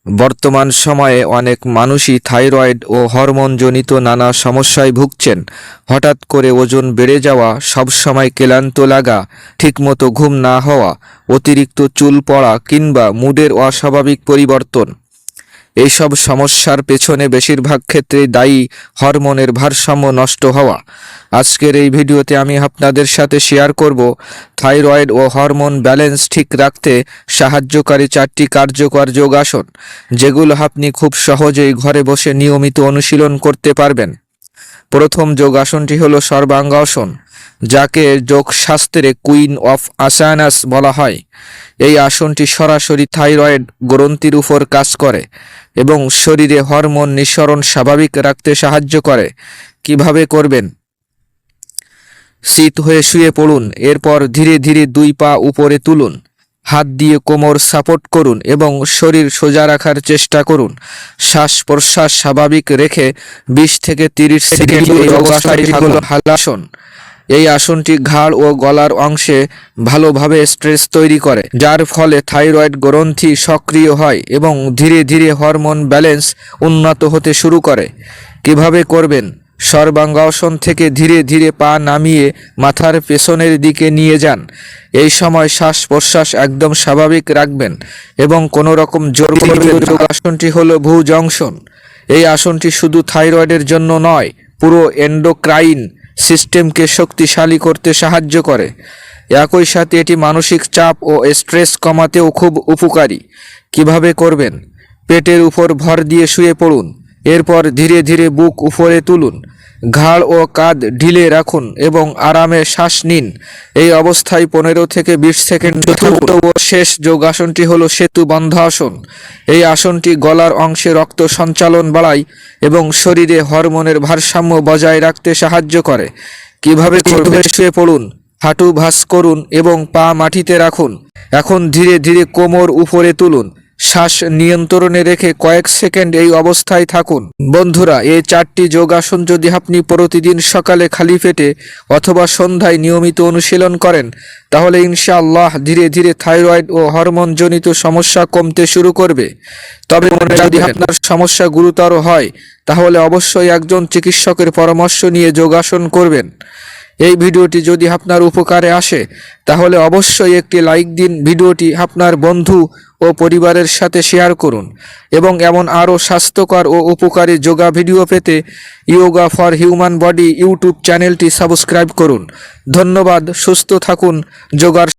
বর্তমান সময়ে অনেক মানুষই থাইরয়েড ও হরমোনজনিত নানা সমস্যায় ভুগছেন। হঠাৎ করে ওজন বেড়ে যাওয়া, সবসময় ক্লান্ত লাগা, ঠিকমতো ঘুম না হওয়া, অতিরিক্ত চুল পড়া কিংবা মুডের অস্বাভাবিক পরিবর্তন। এইসব সমস্যার পেছনে বেশিরভাগ ক্ষেত্রেই দায়ী হরমোনের ভারসাম্য নষ্ট হওয়া। আজকের এই ভিডিওতে আমি আপনাদের সাথে শেয়ার করব থাইরয়েড ও হরমোন ব্যালেন্স ঠিক রাখতে সাহায্যকারী 4টি কার্যকর যোগাসন, যেগুলো আপনি খুব সহজেই ঘরে বসে নিয়মিত অনুশীলন করতে পারবেন। প্রথম যোগাসনটি হলো সর্বাঙ্গাসন, যাকে যোগশাস্ত্রে কুইন অফ আসানাস বলা হয়। এই আসনটি সরাসরি থাইরয়েড গ্রন্থির উপর কাজ করে এবং শরীরে হরমোন নিঃসরণ স্বাভাবিক রাখতে সাহায্য করে। কিভাবে করবেন? শীত হয়ে শুয়ে পড়ুন, এরপর ধীরে ধীরে 2 পা উপরে তুলুন, হাত দিয়ে কোমর সাপোর্ট করুন এবং শরীর সোজা রাখার চেষ্টা করুন। শ্বাস প্রশ্বাস স্বাভাবিক রেখে 20 থেকে 30 সেকেন্ড এই অবস্থায় থাকুন। হালাসন, এই আসনটি ঘাড় ও গলার অংশে ভালোভাবে স্ট্রেস তৈরি করে, যার ফলে থাইরয়েড গ্রন্থি সক্রিয় হয় এবং ধীরে ধীরে হরমোন ব্যালেন্স উন্নত হতে শুরু করে। কিভাবে করবেন? সর্বাঙ্গাসন থেকে ধীরে ধীরে পা নামিয়ে মাথার পেছনের দিকে নিয়ে যান। এই সময় শ্বাস প্রশ্বাস একদম স্বাভাবিক রাখবেন এবং কোনো রকম জোর করবেন না। আসনটি হলো ভুজংশন। এই আসনটি শুধু থাইরয়েডের জন্য নয়, পুরো এন্ডোক্রাইন সিস্টেমকে শক্তিশালী করতে সাহায্য করে। একই সাথে এটি মানসিক চাপ ও স্ট্রেস কমাতেও খুব উপকারী। কিভাবে করবেন? পেটের উপর ভর দিয়ে শুয়ে পড়ুন, এরপর ধীরে ধীরে বুক উপরে তুলুন, ঘাড় ও কাঁধ ঢিলে রাখুন এবং আরামে শ্বাস নিন। এই অবস্থায় 15 থেকে 20 সেকেন্ড থাকুন। ও শেষ যোগাসনটি হলো সেতু বন্ধ আসন। এই আসনটি গলার অংশে রক্ত সঞ্চালন বাড়ায় এবং শরীরে হরমোনের ভারসাম্য বজায় রাখতে সাহায্য করে। কিভাবে করবেন? শুয়ে পড়ুন, হাঁটু ভাঁজ করুন এবং পা মাটিতে রাখুন। এখন ধীরে ধীরে কোমর উপরে তুলুন, শ্বাস নিয়ন্ত্রণে রেখে কয়েক সেকেন্ড এই অবস্থায় থাকুন। বন্ধুরা, এই 4টি যোগাসন যদি আপনি প্রতিদিন সকালে খালি পেটে অথবা সন্ধ্যায় নিয়মিত অনুশীলন করেন, তাহলে ইনশাআল্লাহ ধীরে ধীরে থাইরয়েড ও হরমোনজনিত সমস্যা কমতে শুরু করবে। তবে যদি আপনার সমস্যা গুরুতর হয়, তাহলে অবশ্যই একজন চিকিৎসকের পরামর্শ নিয়ে যোগাসন করবেন। এই ভিডিওটি যদি আপনার উপকারে আসে, তাহলে অবশ্যই একটি লাইক দিন, ভিডিওটি আপনার বন্ধু ও পরিবারের সাথে শেয়ার করুন এবং এমন আরও স্বাস্থ্যকর ও উপকারী যোগা ভিডিও পেতে yoga for human body YouTube চ্যানেলটি সাবস্ক্রাইব করুন। ধন্যবাদ। সুস্থ থাকুন। যোগার